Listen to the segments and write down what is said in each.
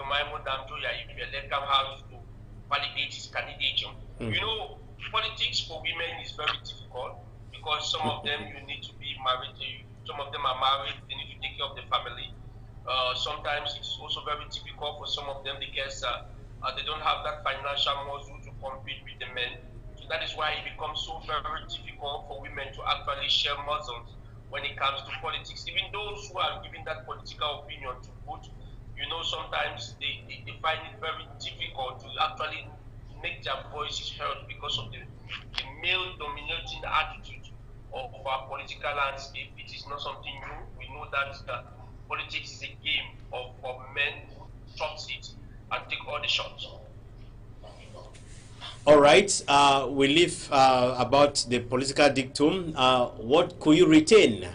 Maimo Damjoya, if you let come house to validate his candidature. You know, politics for women is very difficult because some of them you need to be married. Some of them are married. They need to take care of the family. Sometimes it's also very difficult for some of them because they don't have that financial muscle to compete with the men. So that is why it becomes so very difficult for women to actually share muscles when it comes to politics. Even those who are giving that political opinion to vote, you know, sometimes they find it very difficult to actually make their voices heard because of the male dominating attitude of our political landscape. It is not something new. We know that politics is a game of men who chop it and take all the shots. All right, we leave about the political dictum. What could you retain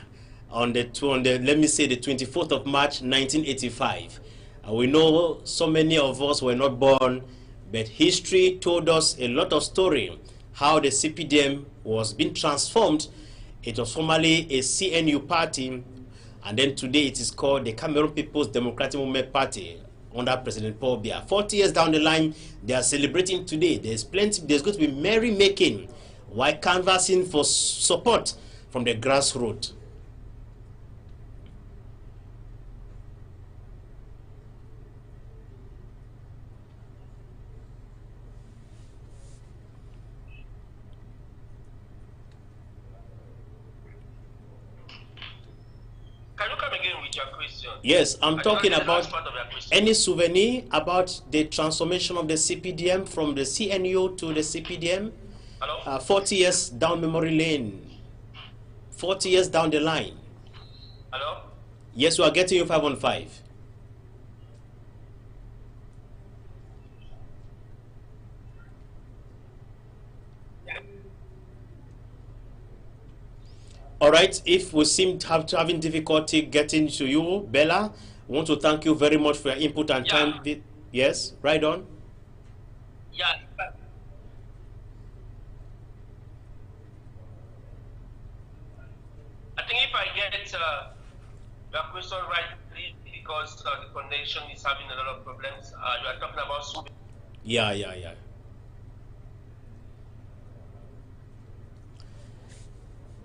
on the let me say the 24th of March 1985? We know so many of us were not born, but history told us a lot of story how the CPDM was being transformed. It was formerly a CNU party, and then today it is called the Cameroon People's Democratic Movement Party under President Paul Biya. 40 years down the line, they are celebrating today. There's going to be merrymaking while canvassing for support from the grassroots. Can you come again with your question? Yes, I'm talking about any souvenir about the transformation of the CPDM from the CNU to the CPDM. Hello? 40 years down memory lane. 40 years down the line. Hello? Yes, we are getting you 5 on 5. All right, if we seem to having difficulty getting to you, Bella, we want to thank you very much for your input and time. Yes, right on. Yeah. I think if I get your question right, because the connection is having a lot of problems, you are talking about. Yeah.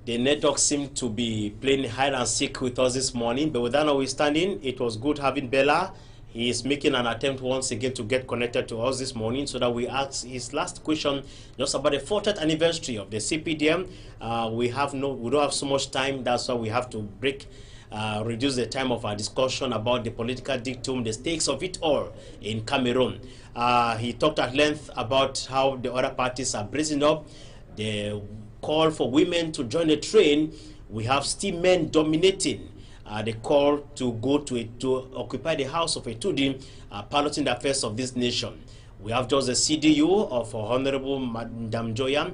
The network seemed to be playing hide and seek with us this morning, but with that notwithstanding, it was good having Bella. He is making an attempt once again to get connected to us this morning so that we ask his last question just about the 40th anniversary of the CPDM. We don't have so much time, that's why we have to reduce the time of our discussion about the political dictum, the stakes of it all in Cameroon. He talked at length about how the other parties are brazen up, the call for women to join the train. We have still men dominating the call to go to occupy the house of a Tudi, piloting the affairs of this nation. We have just the CDU of Honorable Madam Joyan,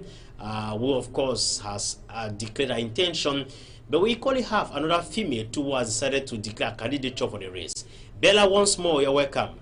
who of course has declared her intention, but we equally have another female who has decided to declare candidature for the race. Bella, once more, you're welcome.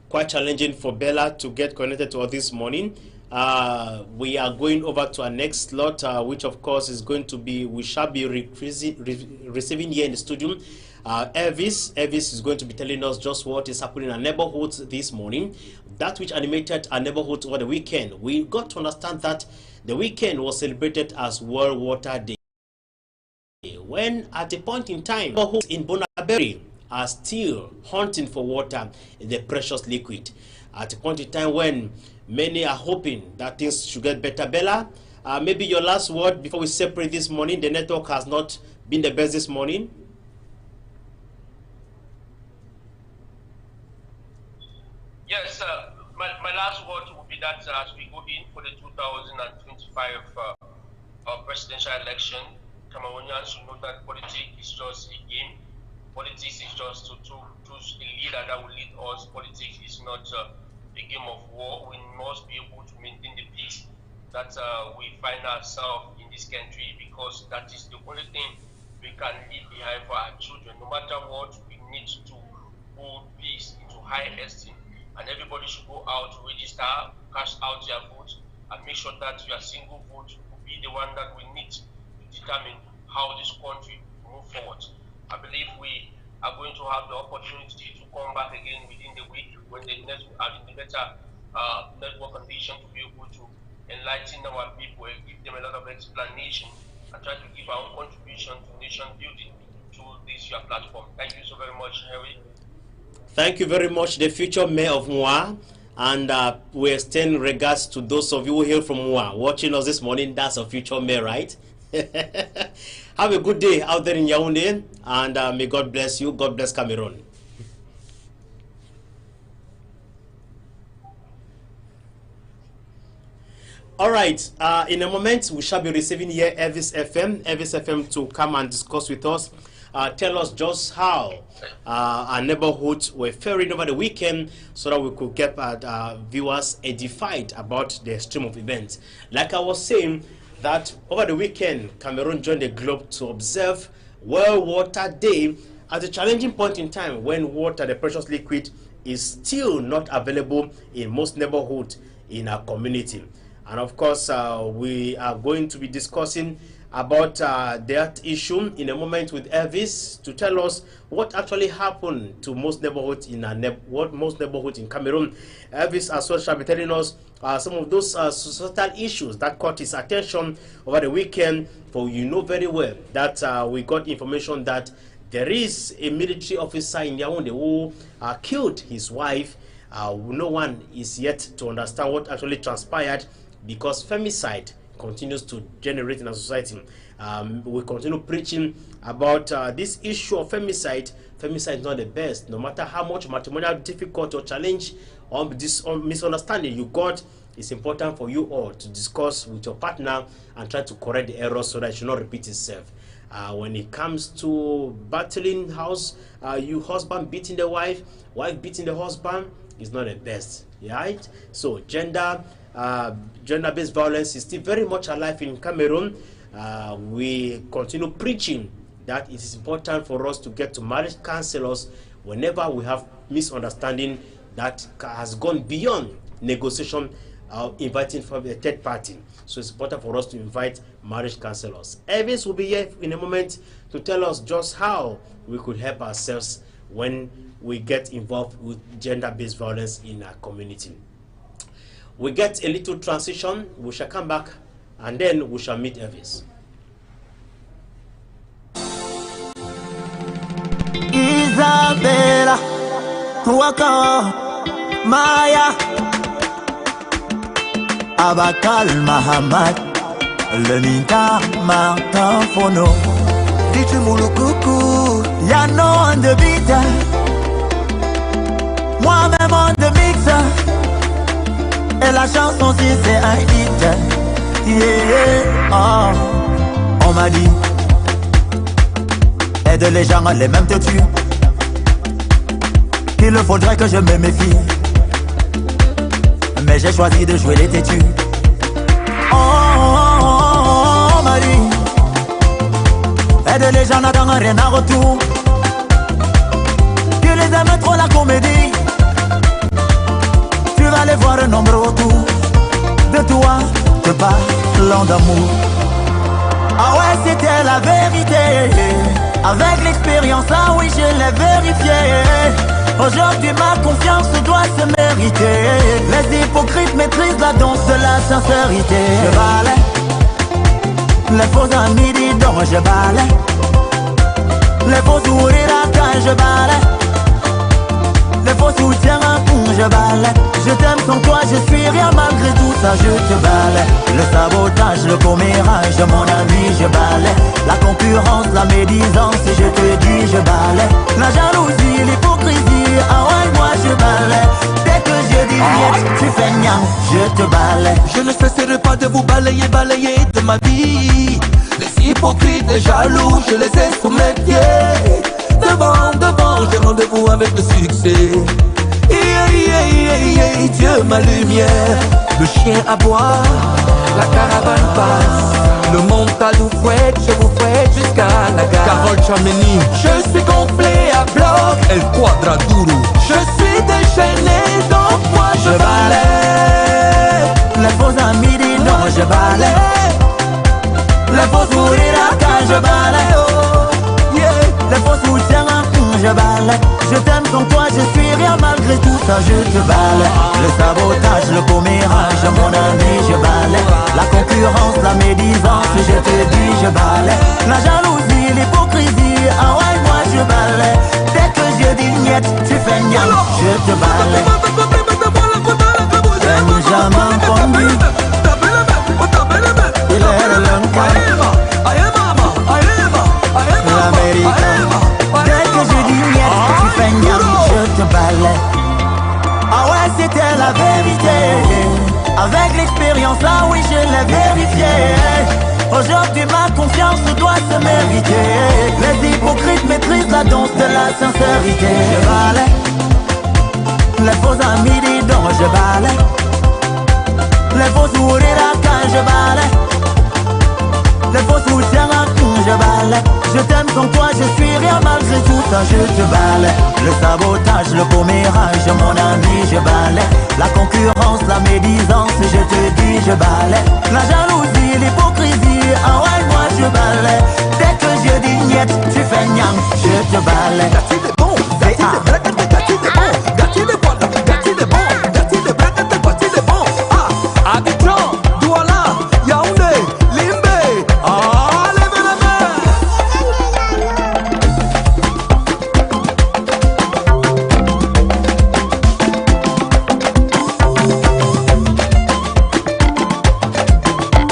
Quite challenging for Bella to get connected to us this morning. We are going over to our next slot, which of course is going to be, we shall be receiving here in the studio. Elvis is going to be telling us just what is happening in our neighborhoods this morning, that which animated our neighborhoods over the weekend. We got to understand that the weekend was celebrated as World Water Day, when at a point in time, neighborhoods in Bonaberry are still hunting for water, the precious liquid. At a point in time when many are hoping that things should get better. Bella, maybe your last word before we separate this morning. The network has not been the best this morning. Yes, my last word would be that as we go in for the 2025 presidential election, Cameroonians should know that politics is just a game. Politics is just to choose a leader that will lead us. Politics is not a game of war. We must be able to maintain the peace that we find ourselves in this country, because that is the only thing we can leave behind for our children. No matter what, we need to hold peace into high esteem, and everybody should go out to register, cash out their votes, and make sure that your single vote will be the one that we need to determine how this country move forward. I believe we are going to have the opportunity to come back again within the week when the network are in the better network condition to be able to enlighten our people and give them a lot of explanation and try to give our own contribution to nation building through this your platform. Thank you so very much, Harry. Thank you very much, the future mayor of Mwa. And we extend regards to those of you who hail from Mwa watching us this morning. That's a future mayor, right? Have a good day out there in Yaoundé, and may God bless you. God bless Cameroon. All right, in a moment we shall be receiving here Elvis FM to come and discuss with us. Tell us just how our neighborhoods were faring over the weekend so that we could get viewers edified about the stream of events. Like I was saying, that over the weekend, Cameroon joined the globe to observe World Water Day at a challenging point in time when water, the precious liquid, is still not available in most neighborhoods in our community. And of course, we are going to be discussing about that issue in a moment with Elvis to tell us what actually happened to most neighborhoods in most neighborhoods in Cameroon. Elvis as well shall be telling us some of those societal issues that caught his attention over the weekend. For you know very well that we got information that there is a military officer in Yaoundé who killed his wife. No one is yet to understand what actually transpired, because femicide continues to generate in our society. We continue preaching about this issue of femicide. Femicide is not the best. No matter how much matrimonial difficult or challenge or misunderstanding you got, it's important for you all to discuss with your partner and try to correct the errors so that it should not repeat itself. When it comes to battling house, you husband beating the wife beating the husband is not the best, right? So gender-based violence is still very much alive in Cameroon. We continue preaching that it is important for us to get to marriage counselors whenever we have misunderstanding that has gone beyond negotiation, inviting from a third party. So it's important for us to invite marriage counselors. Elvis will be here in a moment to tell us just how we could help ourselves when we get involved with gender-based violence in our community. We get a little transition, we shall come back, and then we shall meet Elvis. Isabella, Waka, Maya, Abakal Mahamad, Lemita Martin Fono, Ditu Moulukoukou, Yano on the beat, moi-même on the mixer. Et la chanson si c'est un hit, yeah, oh. On m'a dit, aide les gens, les mêmes te tuent. Il faudrait que je me méfie, mais j'ai choisi de jouer les têtus. On m'a dit, aide les gens, n'attendent rien en retour. Tu les aimes trop la comédie, tu vas les voir un nombre autour de toi, te parlant d'amour. Ah ouais, c'était la vérité. Avec l'expérience, ah oui, je l'ai vérifié. Aujourd'hui, ma confiance doit se mériter. Les hypocrites maîtrisent la danse de la sincérité. Je balais les faux amis, dis donc, je balais les faux sourires quand je balais. Les faux soutiens un coup, je balais. Je t'aime sans toi, je suis rien malgré tout ça, je te balais. Le sabotage, le commérage, mon ami, je balais. La concurrence, la médisance, je te dis, je balais. La jalousie, l'hypocrisie, ah ouais, moi je balais. Dès que je dis rien, tu fais niang, je te balais. Je ne cesserai pas de vous balayer, balayer de ma vie. Les hypocrites, les jaloux, je les ai sous mes pieds. Devant, devant, j'ai rendez-vous avec le succès. Dieu ma lumière. Le chien aboie, la caravane passe. Le mental vous fouette, je vous fouette jusqu'à la gare. Carole Chameni, je suis complet à bloc. El Quadraduro, je suis déchaîné, donc moi je balais. Les faux amis disent non, je balais. Les faux sourires quand je balais. Je t'aime sans toi, je suis rien malgré tout ça, je te balaie. Le sabotage, le commérage, mon ami, je balaie. La concurrence, la médisance, je te dis, je balaie. La jalousie, l'hypocrisie, ah ouais, moi je balaie. Dès que je dis niet, tu fais niam, je te balaie. Benjamin Pombi, il est le Lanka, l'Américain. Dès que je dis niet, tu fais niam, je te balaie. Ah ouais, c'était la vérité. Avec l'expérience, là oui, je l'ai vérifié. Aujourd'hui, ma confiance doit se mériter. Les hypocrites maîtrisent la danse de la sincérité. Je balaie les faux amis dis donc, je balaie les faux sourires à quand je balaie. Les faux soutiens à quand je balaie. Je t'aime sans toi, je suis rien malgré tout ça, je te balaie. Le sabotage, le commérage, mon ami, je balaie. La concurrence, la médisance, je te dis, je balaie. La jalousie, l'hypocrisie, ah ouais, moi je balaie. Dès que je dis niet, tu fais niam, je te balaie.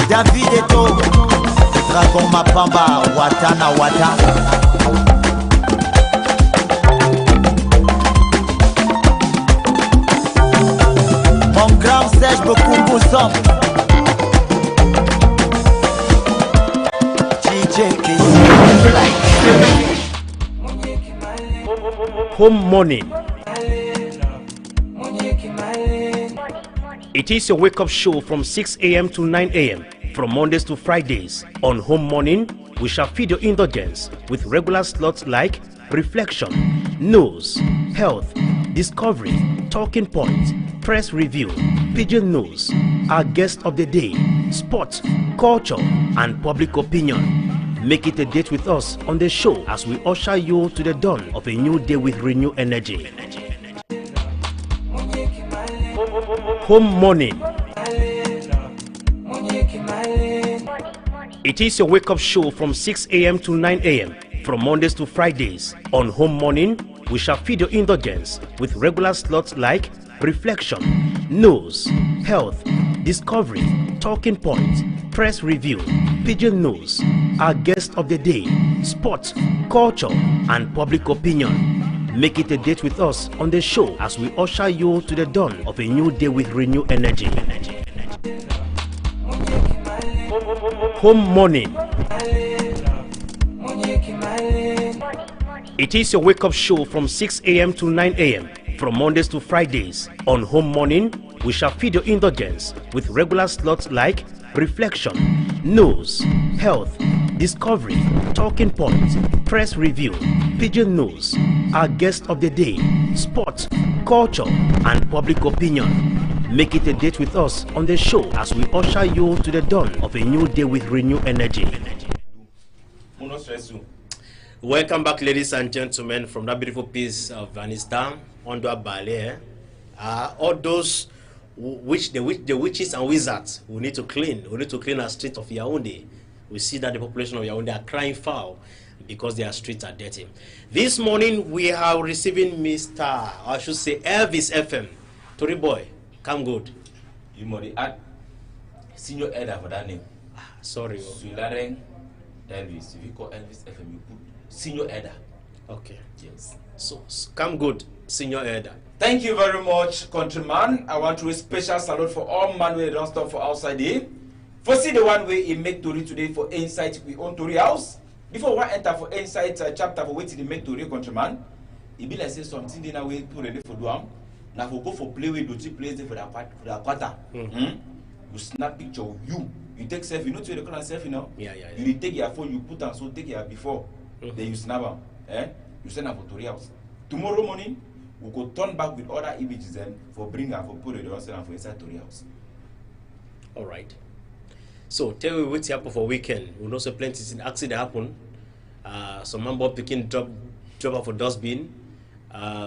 David Eto, Dragon Mapamba, Watana Wata. Mon grand sèche beaucoup Boussom. DJ Home morning. It is your wake-up show from 6 a.m. to 9 a.m. from Mondays to Fridays. On Home Morning, we shall feed your indulgence with regular slots like Reflection, News, Health, Discovery, Talking Points, Press Review, Pigeon News, our guest of the day, Sports, Culture, and Public Opinion. Make it a date with us on the show as we usher you to the dawn of a new day with renewed energy. Home Morning. It is your wake-up show from 6 a.m. to 9 a.m. from Mondays to Fridays. On Home Morning, we shall feed your indulgence with regular slots like Reflection, News, Health, Discovery, Talking Points, Press Review, Pigeon News, our guest of the day, Sports, Culture, and Public Opinion. Make it a date with us on the show as we usher you to the dawn of a new day with renewed energy. Home Morning. It is your wake-up show from 6 a.m. to 9 a.m. from Mondays to Fridays. On Home Morning, we shall feed your indulgence with regular slots like Reflection, News, Health, Discovery, Talking Points, Press Review, Pigeon News, our guest of the day, Sports, Culture, and Public Opinion. Make it a date with us on the show as we usher you to the dawn of a new day with renewed energy. Welcome back, ladies and gentlemen, from that beautiful piece of Afghanistan, under Ballet. All those the witches and wizards we need to clean. We need to clean our streets of Yaoundé. We see that the population of Yaoundé are crying foul because their streets are dirty. This morning we are receiving Mr. I should say Elvis FM. Tori boy, come good. You must add senior elder for that name. Sorry. Sulareng Elvis. If you call Elvis FM, you put senior elder. Okay. Yes. So come good, senior elder. Thank you very much, countryman. I want to do a special salute for all man who don't stop for outside here. For see the one way he make Tori today for Insight we own Tori house. Before we enter for Insight chapter for waiting to make Tori countryman, it be like say something in a way to ready for do. Now we go for play with do place for the quarter. You snap picture of you. You take selfie, you know to the corner selfie now. Yeah. You take your phone, you put on so take your before. Then you snap them. You send them for Tori house. Tomorrow morning we go turn back with other images and for bring her for put it on for inside Tori house. All right. So tell me what's happen for weekend. We know so plenty accident happen. Some man picking drop off a dustbin.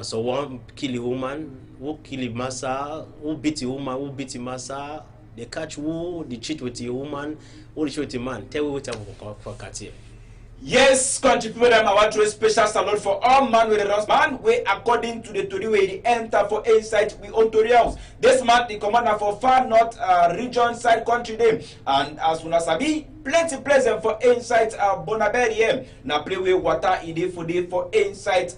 So one kill a woman, who kill a massa, who beat a woman, who beat a massa, they catch who, they cheat with a woman, who they cheat with a man. Tell me what I'm for Katia. Yes, country people, them I want to a special salute for all man with the rust man. We according to the Tori way the enter for insight we on Tori house. This man the commander for far north region side country them, and as una sabi plenty present for insight Bonaberi na play with water ide for insight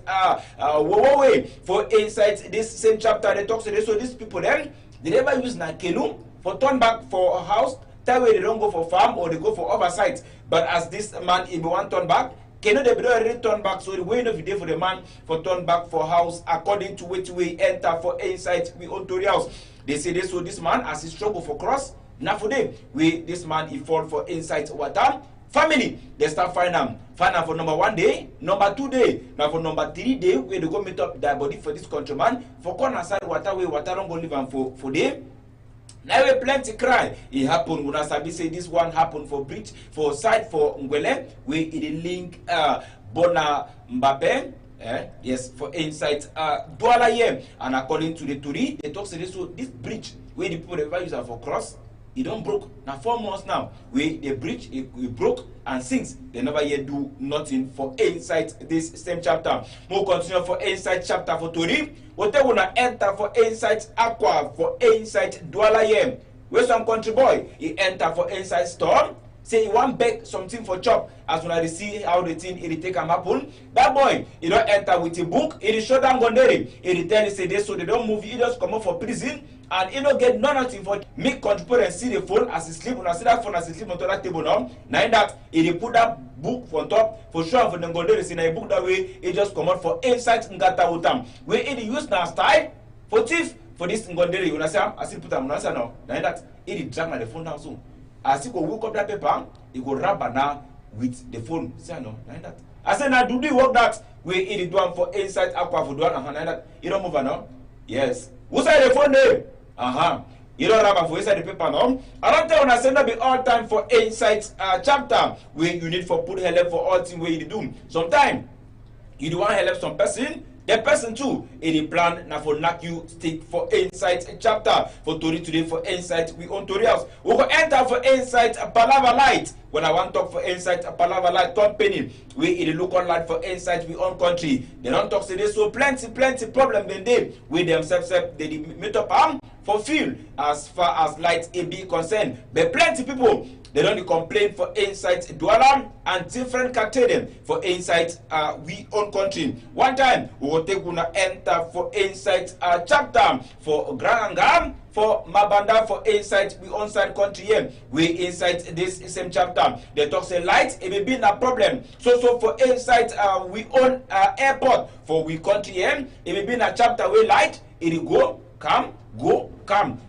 for insight this same chapter they talk to this, so these people then they never use na kelu for turn back for a house. That way they don't go for farm or they go for oversight. But as this man, if he want turn back, cannot they be already turn back? So the way of the day for the man for turn back for house according to which way enter for insight we own to the house. They say this, so this man as he struggle for cross. Now for them, we this man he fall for insight water. Family, they start find them for number 1 day, number 2 day, now for number 3 day, where they go meet up their body for this countryman. For corner side water way water don't go live and for them. Now we plenty cry. It happened when Asabi say this one happened for bridge for side for Ngwele where it link Bona Mbappe. Yes, for insight Douala here. And according to the Turi, they talk say this, so this bridge where the people ever use for cross, it don't broke. Now 4 months now, where the bridge it broke, and since they never yet do nothing for insight this same chapter. We'll continue for insight chapter for Turi. What they wanna enter for insight aqua for insight Douala here. Where some country boy he enter for insight storm. Say he want beg something for chop. As when I see how the thing it take him happen. That boy, he don't enter with a book, it is shut down gonderi. He tell say this so they don't move, he just come up for prison. And he don't get nothing for make control and see the phone as he sleep. When I see that phone as he sleep on that table now. Now that he put that book on top for sure for the gonderi. See a book that way, he just come out for insight ngata utam. Where he use now style for thief for this ngonderi. When I say I see put him answer now. Now that he drag the phone down soon. As he go work up that paper, he go rub now with the phone. Say no, like that. I say now do the work that we eat do one for inside aqua for do one like that. You don't move now? Yes. Who say the phone there? You don't rub for inside the paper now. I don't tell when I say that be all time for inside chapter where you need for put help for all things where you do. Sometimes you do want help some person. The person too, in plan now for knock you stick for insight chapter for Tori today for insight we on Tori house. We go enter for insight Palava Light. When I want to talk for insight Palava Light company, we in the local light for insight we own country. They don't talk to this so plenty problem then they with themselves they meet up for field as far as light AB concerned. But plenty people they don't complain for insight Douala and different category for insight we own country. One time we will take gonna enter for insight chapter for Grangam for Mabanda for insight we own side country here. We insight this same chapter. They talk say light it may be a problem. So for insight we own airport for we country here. It may be a chapter where light it go come.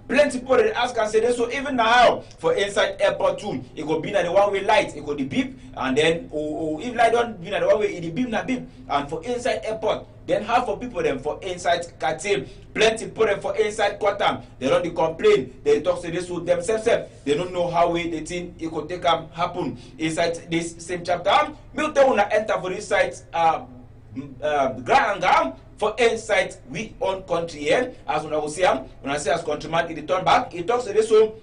Plenty people they ask and say this. So even now for inside airport too, it go be na the one way light, it go the beep, and then if light don't be na the one way, it the beep na beep. And for inside airport, then half of people them for inside cartel, plenty people them for inside quarter, they don't complain, they talk to this with themselves, they don't know how way the thing it could take happen inside this same chapter. Me tell you enter for this site Grangam for insight we own country here. As when I say as countryman it return back, it talks to this so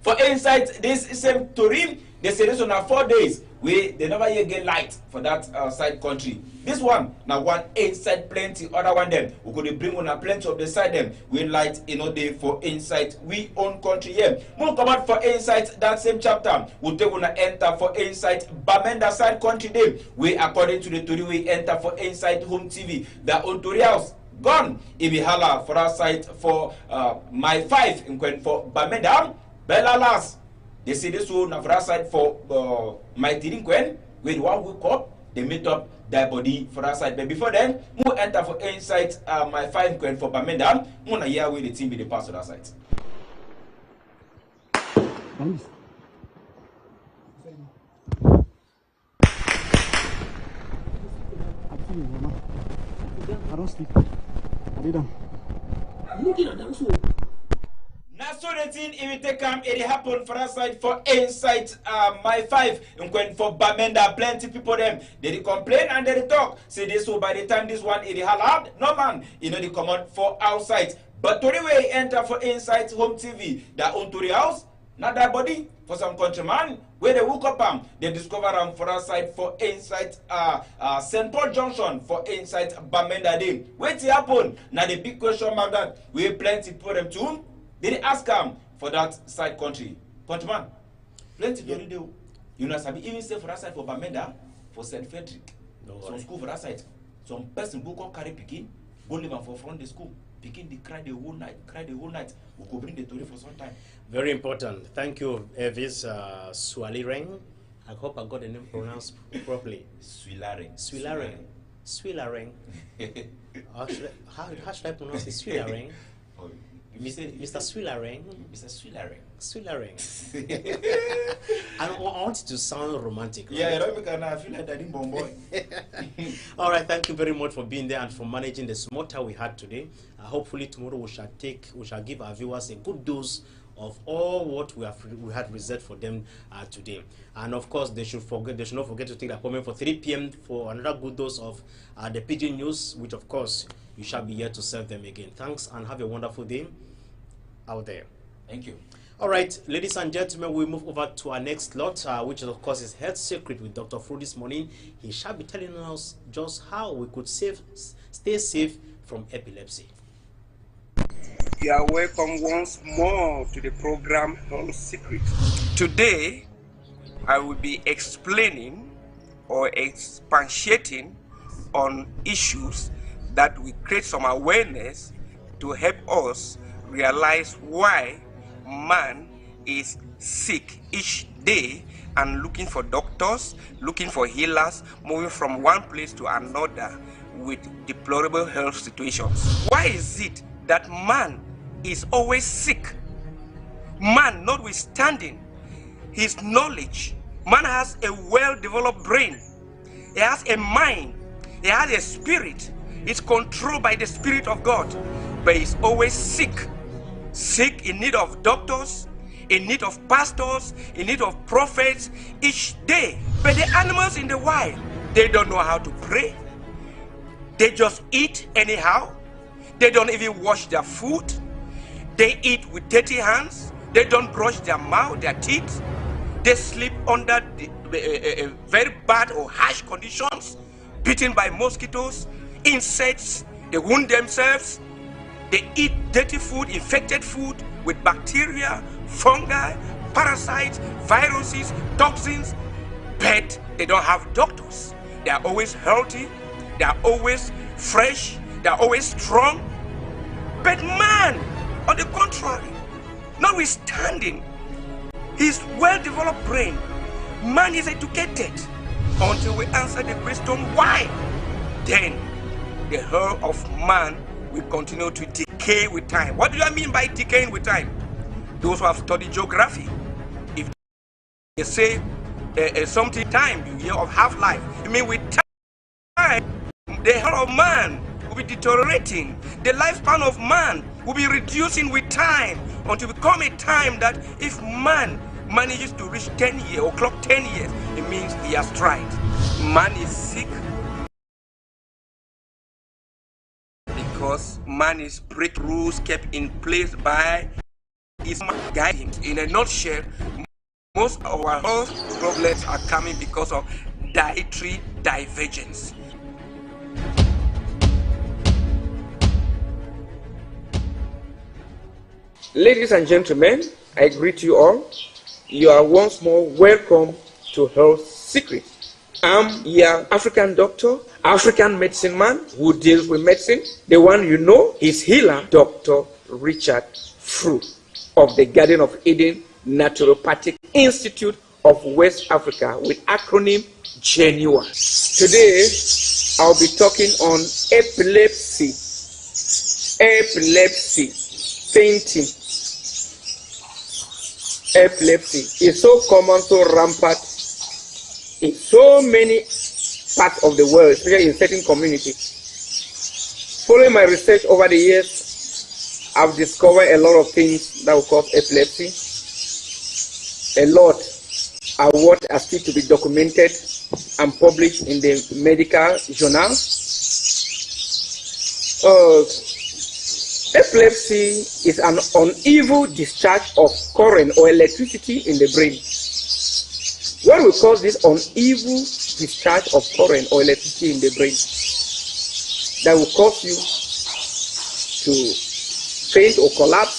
for insight this same Turin, they say this on 4 days we they never yet get light for that side country. This one now one inside plenty, other one them we could bring on a plenty of the side them we light day for insight we own country here. More come out for insight that same chapter. We take on enter for insight Bamenda side country day. We according to the Tori we enter for insight home TV. The on Tori house gone. If we holla for our site for my 5 in for Bamenda Bella last. They say this one for our side for my delinquent with one week up, they meet up their body for our side. But before then, we enter for insight my 5 queen for Bamenda. We want to hear where the team be the pass to that side. I don't sleep. I didn't. Now so the thing if it take it happen for us side for inside my 5 and when for Bamenda plenty people them they complain and they talk say this so by the time this one it halal no man you know they come out for outside but to the way enter for inside home TV that own to the house not that body for some countryman where they woke up they discover for us side for inside St. Paul Junction for inside Bamenda Day. Wait it happen now the big question mark that we plenty for them too. They ask him for that side country. Countryman, plenty to do. You know, sabi even say for that side for Bamenda, for St. Frederick. Some school for that side. Some person who can carry Pekin, go live for front the school. Pekin they cry the whole night. We could bring the story for some time. Very important. Thank you, Evis Swalireng. I hope I got the name pronounced properly. Swilareng. How should I pronounce it? Swilareng. Mr. Swilareng. I want it to sound romantic. Right? Yeah, I feel like that in boy. All right, thank you very much for being there and for managing the small time we had today. Hopefully tomorrow we shall give our viewers a good dose of all what we had reserved for them today. And of course, they should not forget to take the appointment for 3 p.m. for another good dose of the PG News, which of course you shall be here to serve them again. Thanks and have a wonderful day out there. Thank you. All right, ladies and gentlemen, we move over to our next slot, which of course is Health Secret with Dr. Fru this morning. He shall be telling us just how we could stay safe from epilepsy. You are welcome once more to the program Health Secret. Today, I will be explaining or expatiating on issues that will create some awareness to help us realize why man is sick each day and looking for doctors, looking for healers, moving from one place to another with deplorable health situations. Why is it that man is always sick? Man, notwithstanding his knowledge, man has a well-developed brain, he has a mind, he has a spirit, he's controlled by the Spirit of God, but he's always sick. Sick, in need of doctors, in need of pastors, in need of prophets each day. But the animals in the wild, they don't know how to pray. They just eat anyhow. They don't even wash their food. They eat with dirty hands. They don't brush their mouth, their teeth. They sleep under very bad or harsh conditions, beaten by mosquitoes, insects. They wound themselves. They eat dirty food, infected food with bacteria, fungi, parasites, viruses, toxins, but they don't have doctors. They are always healthy, they are always fresh, they are always strong. But man, on the contrary, notwithstanding his well-developed brain, man is educated. Until we answer the question why, then the health of man will continue to decay with time. What do I mean by decaying with time? Those who have studied geography, if they say something time, you hear of half-life, I mean with time, the health of man will be deteriorating. The lifespan of man will be reducing with time until it become a time that if man manages to reach 10 years or clock 10 years, it means he has tried. Man is sick because man is breaking rules kept in place by his guiding. In a nutshell, most of our health problems are coming because of dietary divergence. Ladies and gentlemen, I greet you all. You are once more welcome to Health Secret. I'm your African doctor, African medicine man who deals with medicine. The one you know is healer, Dr. Richard Fru of the Garden of Eden Naturopathic Institute of West Africa with acronym GENUA. Today, I'll be talking on epilepsy, fainting. Epilepsy is so common, so rampant in so many parts of the world, especially in certain communities. Following my research over the years, I've discovered a lot of things that will cause epilepsy. A lot are what are still to be documented and published in the medical journal. Epilepsy is an uneven discharge of current or electricity in the brain. What will cause this uneven discharge of current or electricity in the brain that will cause you to faint or collapse,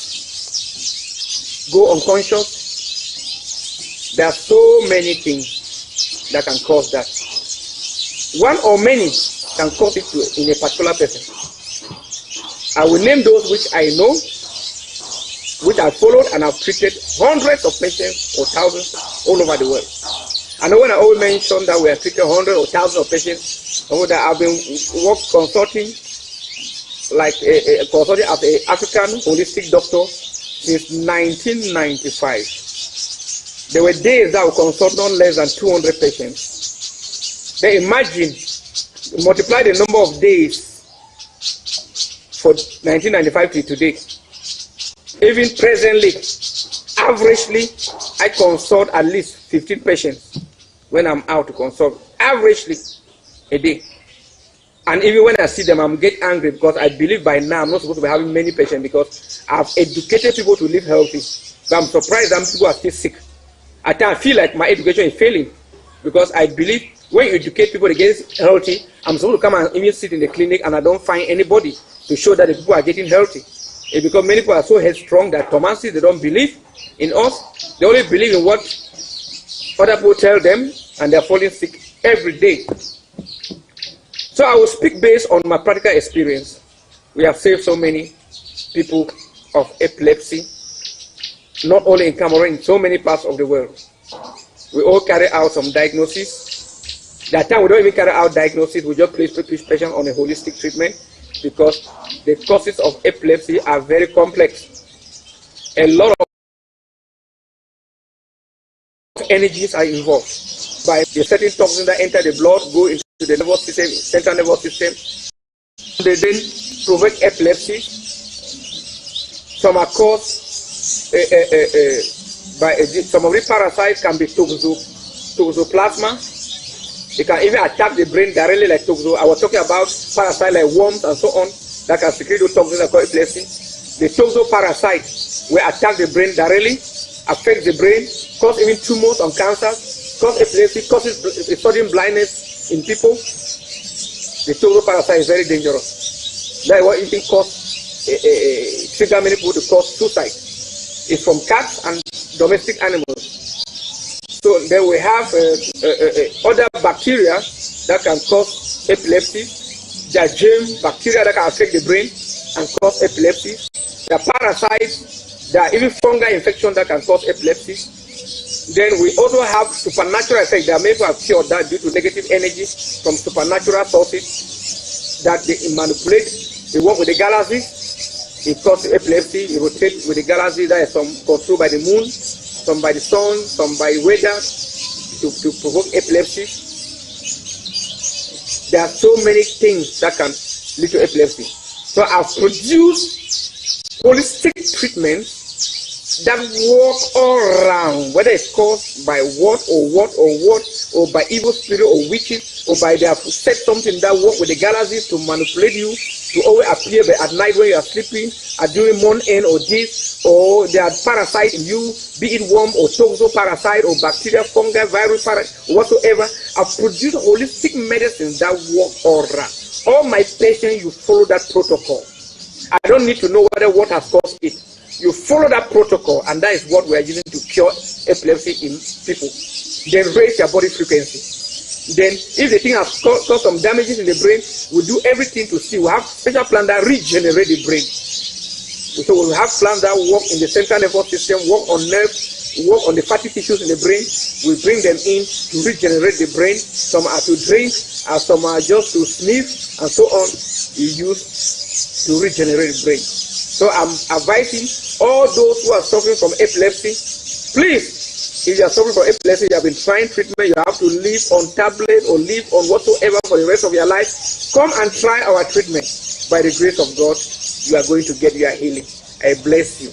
go unconscious? There are so many things that can cause that. One or many can cause it in a particular person. I will name those which I know, which I followed and have treated hundreds of patients or thousands all over the world. I know when I always mention that we have treated hundreds or thousands of patients, that I've been consulting, consulting as an African holistic doctor since 1995. There were days that I would consult not less than 200 patients. Then imagine, multiply the number of days for 1995 to today. Even presently, averagely, I consult at least 15 patients when I'm out to consult, averagely a day. And even when I see them, I'm getting angry because I believe by now I'm not supposed to be having many patients because I've educated people to live healthy. But I'm surprised that people are still sick. At times I feel like my education is failing because I believe when you educate people to get healthy, I'm supposed to come and even sit in the clinic and I don't find anybody to show that the people are getting healthy. It's because many people are so headstrong that Thomases, they don't believe in us. They only believe in what other people tell them and they're falling sick every day. So I will speak based on my practical experience. We have saved so many people of epilepsy, not only in Cameroon, in so many parts of the world. We all carry out some diagnosis. There are times we don't even carry out diagnosis, we just place patients on a holistic treatment because the causes of epilepsy are very complex. A lot of energies are involved by the certain toxins that enter the blood, go into the nervous system, central nervous system. They then provoke epilepsy. Some are caused by some of the parasites can be toxoplasma. They can even attack the brain directly like toxo. I was talking about parasites like worms and so on that can secrete those toxins that cause epilepsy. The toxoparasite will attack the brain directly, affect the brain, cause even tumors and cancers, cause epilepsy, causes sudden blindness in people. The toxoparasite is very dangerous. That is what even trigger many people to cause suicide. It's from cats and domestic animals. So then we have other bacteria that can cause epilepsy. There are germ bacteria that can affect the brain and cause epilepsy. There are parasites. There are even fungal infections that can cause epilepsy. Then we also have supernatural effects. There are many people have cured that due to negative energy from supernatural sources that they manipulate. They work with the galaxies. It causes epilepsy. It rotates with the galaxy. That is some controlled by the moon, some by the sun, some by weather to provoke epilepsy. There are so many things that can lead to epilepsy. So I've produced holistic treatments that work all around, whether it's caused by what, or by evil spirit or witches, or by they have said something that work with the galaxies to manipulate you to always appear at night when you are sleeping, or during month end or this, or there are parasites in you, be it worm or toxoparasite or bacteria, fungi, virus, parasite, whatsoever. I've produced holistic medicines that work all around. All my patients, you follow that protocol. I don't need to know whether what has caused it. You follow that protocol, and that is what we are using to cure epilepsy in people. Then raise your body frequency. Then, if the thing has caused some damages in the brain, we do everything to see. We have special plans that regenerate the brain. So we have plans that work in the central nervous system, work on nerves, work on the fatty tissues in the brain. We bring them in to regenerate the brain. Some are to drink, and some are just to sniff, and so on. You use to regenerate the brain. So I'm advising all those who are suffering from epilepsy, please, if you are suffering from epilepsy, you have been trying treatment, you have to live on tablet or live on whatsoever for the rest of your life, come and try our treatment. By the grace of God, you are going to get your healing. I bless you.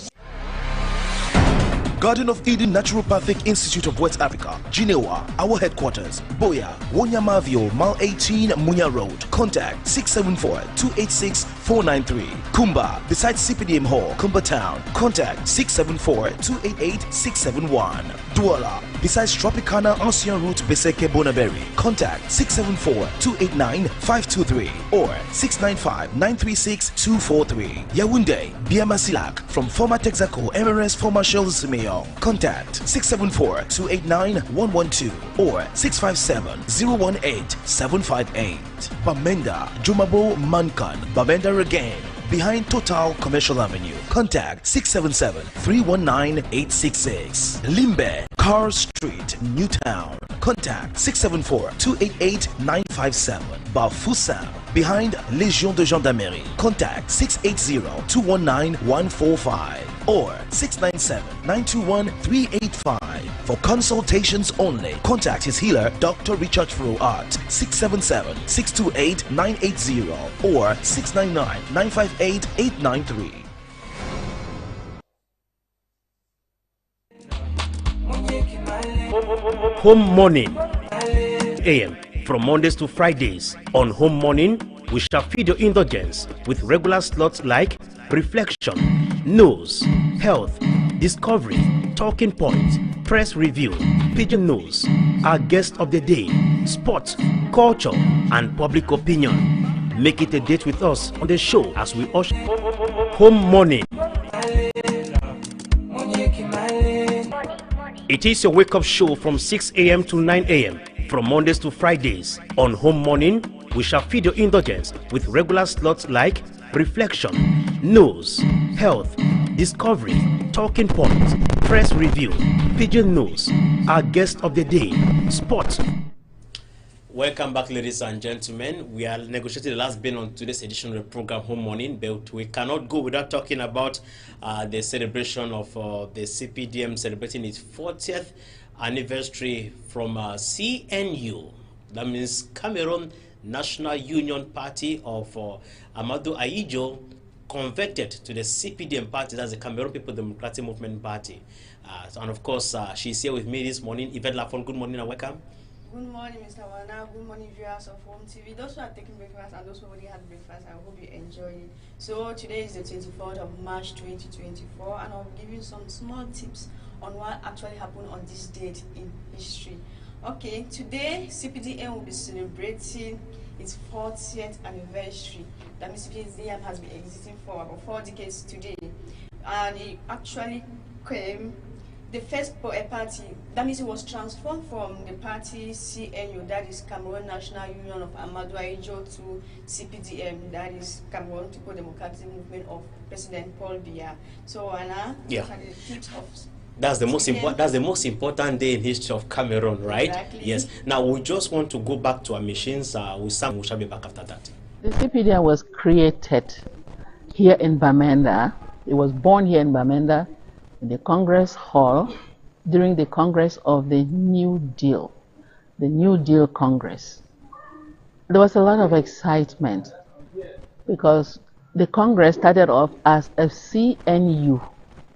Garden of Eden Naturopathic Institute of West Africa, Ginewa, our headquarters, Boya, Wonyamavio, Mile 18, Munya Road. Contact 674-286-493. Kumba, beside CPDM Hall, Kumba Town. Contact 674-288-671. Douala, besides Tropicana Ancien Route Beseke Bonaberi. Contact 674-289-523 or 695-936-243. Yaoundé, Biamasilak, from former Texaco, Emirates, former Shell Simeon. Contact 674-289-112 or 657-018-758. Bamenda, Jumabo Mankan, Bamenda again, behind Total Commercial Avenue. Contact 677-319-866. Limbe, Carr Street, Newtown. Contact 674-288-957. Bafoussam, behind Légion de Gendarmerie. Contact 680-219-145 or 697-921-385. For consultations only, contact his healer, Dr. Richard Fro at 677-628-980 or 699-958-893. Home Morning AM from Mondays to Fridays. On Home Morning, we shall feed your indulgence with regular slots like Reflection, News, Health, Discovery, Talking Points, Press Review, Pigeon News, our guest of the day, Sports, Culture, and Public Opinion. Make it a date with us on the show as we usher Home Morning. It is your wake-up show from 6 a.m. to 9 a.m. from Mondays to Fridays. On Home Morning, we shall feed your indulgence with regular slots like Reflection, News, Health, Discovery, Talking Points, Press Review, Pigeon News, our guest of the day, Sport. Welcome back, ladies and gentlemen. We are negotiating the last bit on today's edition of the program Home Morning, but we cannot go without talking about the celebration of the CPDM celebrating its 40th anniversary from CNU. That means Cameroon National Union Party of Amadou Ahidjo converted to the CPDM party, that's the Cameroon People Democratic Movement Party. And of course, she's here with me this morning. Yvette Lafon, good morning and welcome. Good morning, Mr. Wana. Good morning, viewers of Home TV. Those who are taking breakfast and those who already had breakfast, I hope you enjoy it. So today is the 24th of March 2024, and I'll give you some small tips on what actually happened on this date in history. Okay, today CPDM will be celebrating its 40th anniversary. That means CPDM has been existing for about 4 decades today, and it actually came the first party. That means it was transformed from the party CNU, that is Cameroon National Union of Amadou Ahidjo, to CPDM, that is Cameroon People Democratic Movement of President Paul Biya. So Anna, yeah, the tips of that's the most important day in history of Cameroon, right? Exactly. Yes. Now we just want to go back to our machines. We shall be back after that. The CPDM was created here in Bamenda. It was born here in Bamenda, in the Congress Hall, during the Congress of the New Deal Congress. There was a lot of excitement because the Congress started off as a CNU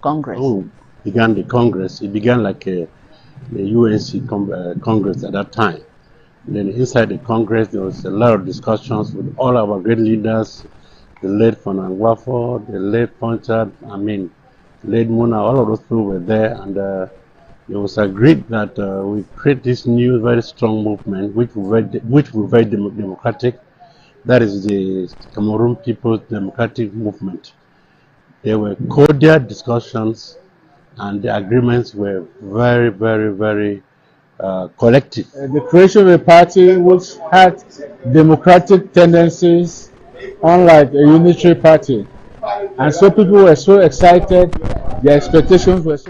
Congress. Oh, began the Congress. It began like the UNC Congress at that time. And then inside the Congress, there was a lot of discussions with all our great leaders, the late Fernand Wafo, the late Ponchard, late Mona, all of those people were there, and it was agreed that we create this new very strong movement, which will be very democratic. That is the Cameroon People's Democratic Movement. There were cordial discussions, and the agreements were very, very, very collective. The creation of a party which had democratic tendencies, unlike a unitary party. And so people were so excited, their expectations were so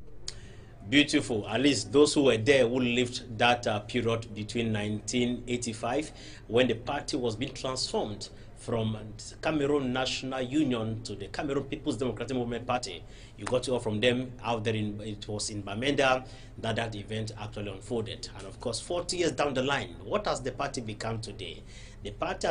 beautiful. At least those who were there who lived that period between 1985, when the party was being transformed from Cameroon National Union to the Cameroon People's Democratic Movement Party. You got to hear from them out there. It was in Bamenda that event actually unfolded. And of course, 40 years down the line, what has the party become today? The party